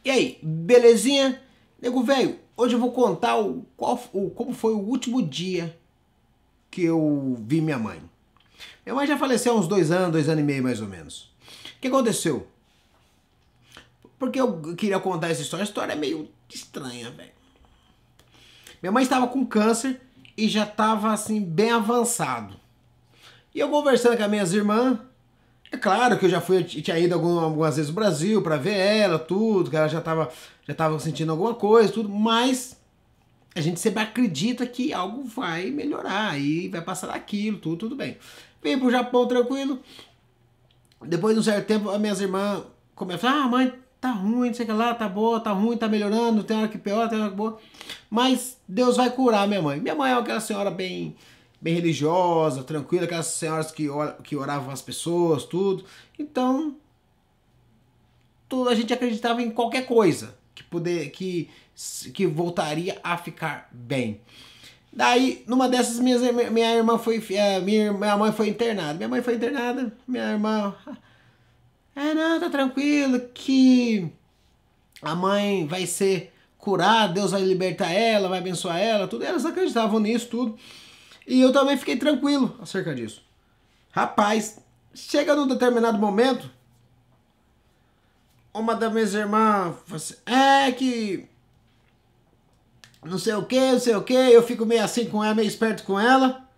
E aí, belezinha? Nego velho, hoje eu vou contar como foi o último dia que eu vi minha mãe. Minha mãe já faleceu há uns 2 anos e meio mais ou menos. O que aconteceu? Porque eu queria contar essa história. A história é meio estranha, velho. Minha mãe estava com câncer e já estava assim bem avançado. E eu conversando com as minhas irmãs, é claro que eu tinha ido algumas vezes no Brasil para ver ela, tudo, que ela já tava sentindo alguma coisa, tudo, mas a gente sempre acredita que algo vai melhorar e vai passar aquilo, tudo bem. Vim pro Japão tranquilo. Depois de um certo tempo, as minhas irmãs começam a falar, mãe, tá ruim, não sei o que lá, tá boa, tá ruim, tá melhorando, tem hora que pior, tem hora que boa. Mas Deus vai curar minha mãe. Minha mãe é aquela senhora bem religiosa, tranquila, aquelas senhoras que oravam as pessoas, tudo. Então, a gente acreditava em qualquer coisa que voltaria a ficar bem. Daí, numa dessas, minha mãe foi internada. Minha irmã, não, tá tranquilo, que a mãe vai ser curada, Deus vai libertar ela, vai abençoar ela, tudo. Elas acreditavam nisso, tudo. E eu também fiquei tranquilo acerca disso. Rapaz, chega num determinado momento, uma das minhas irmãs fala assim, que não sei o que, eu fico meio assim com ela, meio esperto com ela.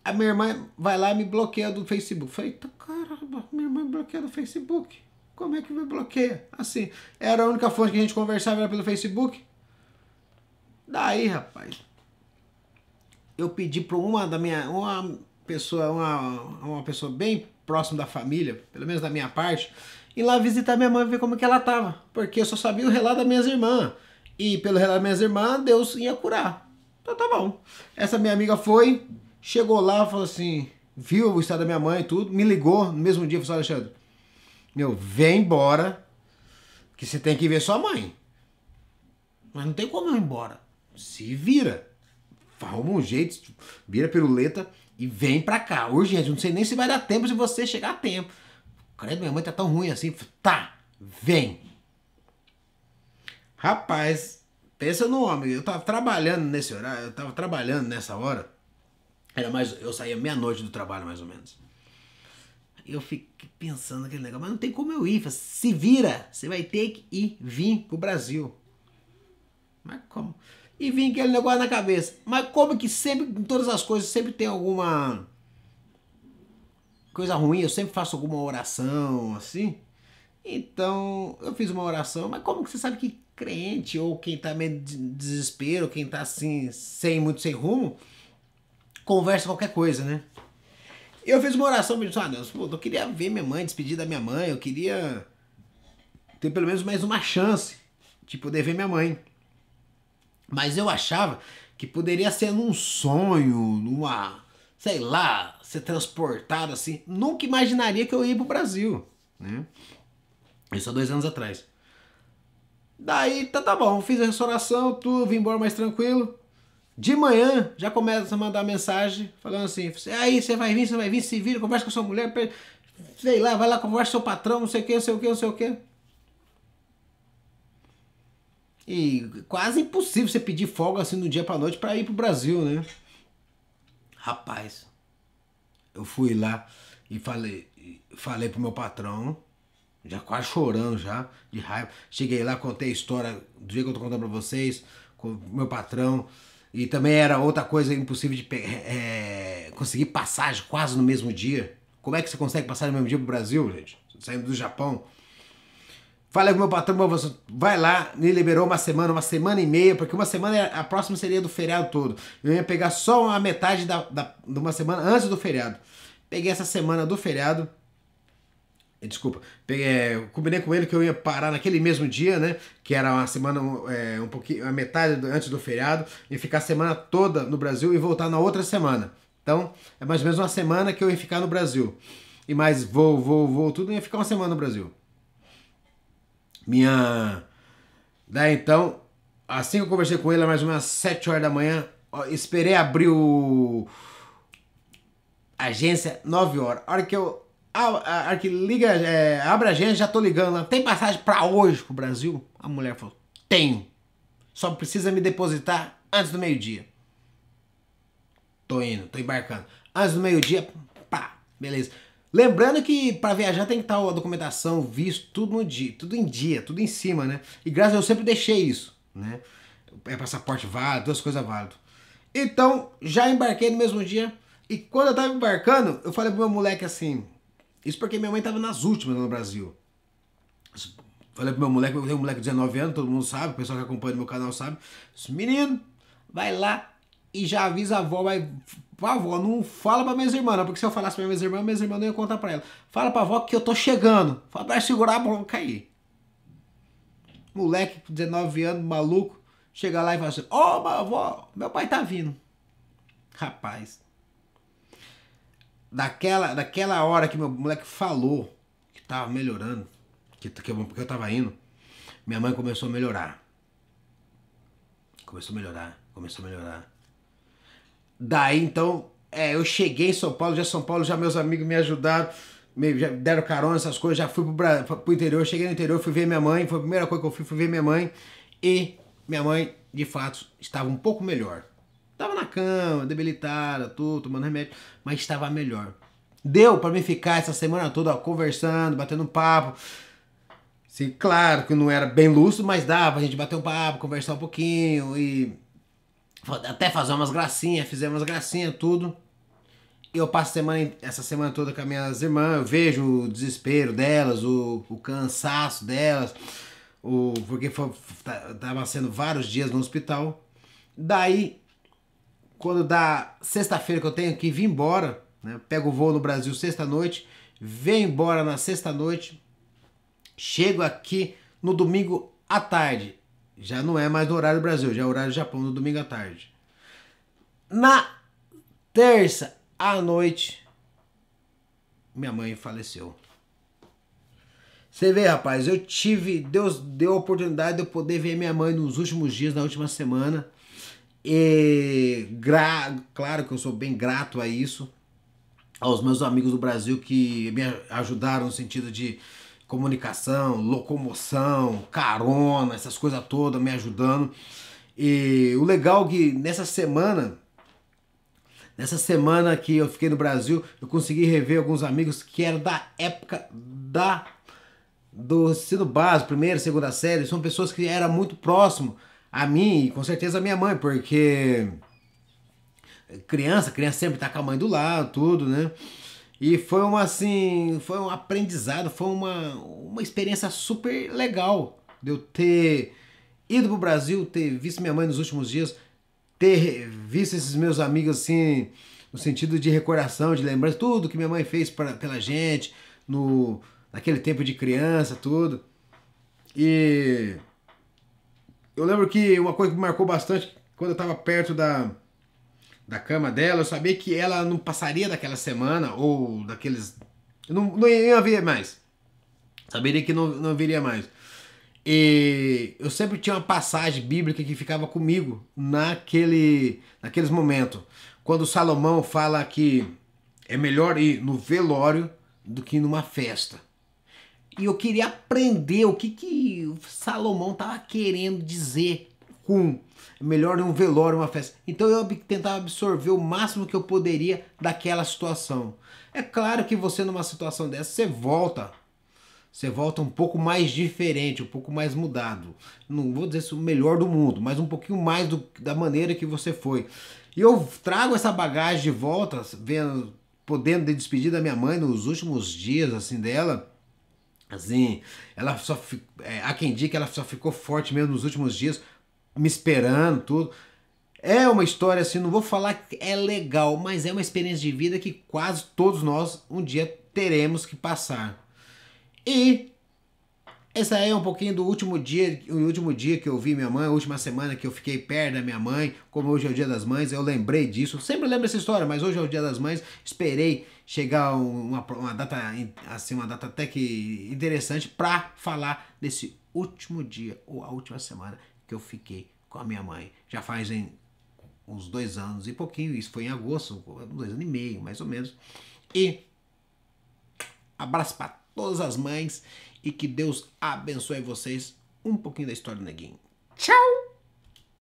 A minha irmã vai lá e me bloqueia do Facebook. Falei, eita caramba, minha irmã me bloqueia do Facebook. Como é que me bloqueia? Assim, era a única fonte que a gente conversava era pelo Facebook. Daí, rapaz, eu pedi para uma pessoa bem próxima da família, pelo menos da minha parte, ir lá visitar minha mãe e ver como que ela tava. Porque eu só sabia o relato das minhas irmãs. E pelo relato das minhas irmãs, Deus ia curar. Então tá bom. Essa minha amiga foi, chegou lá, falou assim, viu o estado da minha mãe e tudo, me ligou no mesmo dia, falou assim, Alexandre, vem embora, que você tem que ver sua mãe. Mas não tem como eu ir embora. Se vira. Arruma um jeito, vira piruleta e vem pra cá. Urgente, não sei nem se vai dar tempo se você chegar a tempo. Credo, minha mãe tá tão ruim assim. Tá, vem. Rapaz, pensa no homem. Eu tava trabalhando nesse horário, eu tava trabalhando nessa hora. Eu saía meia-noite do trabalho, mais ou menos. Eu fiquei pensando naquele negócio, mas não tem como eu ir. Falei, se vira, você vai ter que vir pro Brasil. Mas como? E vinha aquele negócio na cabeça. Mas como que sempre, em todas as coisas, sempre tem alguma coisa ruim, eu sempre faço alguma oração, assim. Então, eu fiz uma oração, mas como que você sabe que crente, ou quem tá meio de desespero, quem tá assim, sem rumo, conversa qualquer coisa, né? Eu fiz uma oração, me disse, Deus, eu queria ver minha mãe, despedir da minha mãe, eu queria ter pelo menos mais uma chance de poder ver minha mãe. Mas eu achava que poderia ser num sonho, sei lá, ser transportado assim. Nunca imaginaria que eu ia pro Brasil, né? Isso há 2 anos atrás. Daí, tá bom, fiz a restauração, tudo, vim embora mais tranquilo. De manhã, já começa a mandar mensagem, falando assim, aí, você vai vir, se vira, conversa com a sua mulher, sei lá, vai lá, conversa com o seu patrão, não sei o que, não sei o que, não sei o que. E quase impossível você pedir folga assim do dia pra noite pra ir pro Brasil, né? Rapaz, eu fui lá e falei pro meu patrão, já quase chorando já, de raiva. Cheguei lá, contei a história do jeito que eu tô contando pra vocês, com o meu patrão. E também era outra coisa impossível de conseguir passagem quase no mesmo dia. Como é que você consegue passar no mesmo dia pro Brasil, gente? Saindo do Japão. Falei com o meu patrão, vai lá, me liberou uma semana e meia, porque uma semana, a próxima seria do feriado todo. Eu ia pegar só a metade de uma semana antes do feriado. Peguei essa semana do feriado, combinei com ele que eu ia parar naquele mesmo dia, né, que era uma semana, um pouquinho, a metade antes do feriado, e ficar a semana toda no Brasil e voltar na outra semana. Então, é mais ou menos uma semana que eu ia ficar no Brasil. E mais voo, tudo, ia ficar uma semana no Brasil. Daí então, assim que eu conversei com ele, mais ou menos às 7 horas da manhã, esperei abrir a agência 9 horas. A hora que eu Que liga, abre a agenda, já tô ligando lá. Tem passagem pra hoje pro Brasil? A mulher falou, tenho. Só precisa me depositar antes do meio-dia. Tô indo, tô embarcando. Antes do meio-dia, pá, beleza. Lembrando que para viajar tem que estar a documentação, visto, tudo no dia, tudo em dia, tudo em cima, né? E graças a Deus eu sempre deixei isso, né? Passaporte válido, duas coisas válidas. Então, já embarquei no mesmo dia. E quando eu tava embarcando, eu falei pro meu moleque assim... Isso porque minha mãe tava nas últimas no Brasil. Falei pro meu moleque, eu tenho um moleque de 19 anos, todo mundo sabe, o pessoal que acompanha o meu canal sabe. Disse, menino, vai lá e já avisa a avó, vai... Pra avó, não fala pra minhas irmãs, não, porque se eu falasse pra minhas irmãs não iam contar pra ela. Fala pra avó que eu tô chegando. Fala pra ela segurar pra não cair. Moleque, 19 anos, maluco, chega lá e fala assim, ó, avó, meu pai tá vindo. Rapaz, daquela hora que meu moleque falou que tava melhorando, porque eu tava indo, minha mãe começou a melhorar. Começou a melhorar. Daí, então, eu cheguei em São Paulo, já meus amigos me ajudaram, já deram carona, essas coisas, já fui pro interior, cheguei no interior, fui ver minha mãe, foi a primeira coisa que eu fui ver minha mãe, e minha mãe, de fato, estava um pouco melhor. Estava na cama, debilitada, tudo, tomando remédio, mas estava melhor. Deu para mim ficar essa semana toda ó, conversando, batendo papo. Sim, claro que não era bem lúcido, mas dava pra gente bater um papo, conversar um pouquinho e até fazer umas gracinhas, fizemos umas gracinhas, tudo. E eu passo essa semana toda com as minhas irmãs, eu vejo o desespero delas, o cansaço delas, porque tava sendo vários dias no hospital. Daí, quando dá sexta-feira que eu tenho que vir embora, né, pego o voo no Brasil sexta-noite, venho embora na sexta-noite, chego aqui no domingo à tarde. Já não é mais no horário do Brasil, já é horário do Japão, no domingo à tarde. Na terça à noite, minha mãe faleceu. Você vê, rapaz, Deus deu a oportunidade de eu poder ver minha mãe nos últimos dias, na última semana. E claro que eu sou bem grato a isso. Aos meus amigos do Brasil que me ajudaram no sentido de comunicação, locomoção, carona, essas coisas todas me ajudando. E o legal é que nessa semana que eu fiquei no Brasil, eu consegui rever alguns amigos que eram da época do ensino básico, primeira, segunda série. São pessoas que eram muito próximo a mim e com certeza a minha mãe, porque criança sempre tá com a mãe do lado, tudo, né? E foi foi um aprendizado, foi uma experiência super legal de eu ter ido pro Brasil, ter visto minha mãe nos últimos dias, ter visto esses meus amigos assim, no sentido de recordação, de lembrança, tudo que minha mãe fez pela gente, naquele tempo de criança, tudo. E eu lembro que uma coisa que me marcou bastante, quando eu tava perto da cama dela, eu sabia que ela não passaria daquela semana, ou daqueles... Não ia ver mais. Saberia que não viria mais. E eu sempre tinha uma passagem bíblica que ficava comigo naqueles momentos. Quando Salomão fala que é melhor ir no velório do que numa festa. E eu queria aprender o que Salomão estava querendo dizer com melhor um velório, uma festa. Então eu tentava absorver o máximo que eu poderia daquela situação. É claro que você numa situação dessa, você volta um pouco mais diferente, um pouco mais mudado. Não vou dizer o melhor do mundo, mas um pouquinho mais da maneira que você foi. E eu trago essa bagagem de volta, podendo despedir da minha mãe nos últimos dias assim dela. Assim, há quem diga que ela só ficou forte mesmo nos últimos dias, me esperando, tudo. É uma história assim, não vou falar que é legal, mas é uma experiência de vida que quase todos nós um dia teremos que passar. E esse aí é um pouquinho do último dia que eu vi minha mãe, a última semana que eu fiquei perto da minha mãe, como hoje é o Dia das Mães, eu lembrei disso. Eu sempre lembro dessa história, mas hoje é o Dia das Mães, esperei chegar uma data assim, uma data até que interessante para falar desse último dia ou a última semana que eu fiquei com a minha mãe. Já fazem uns 2 anos e pouquinho, isso foi em agosto, 2 anos e meio, mais ou menos. E Abraço para todas as mães e que Deus abençoe vocês. Um pouquinho da história do Neguinho. Tchau!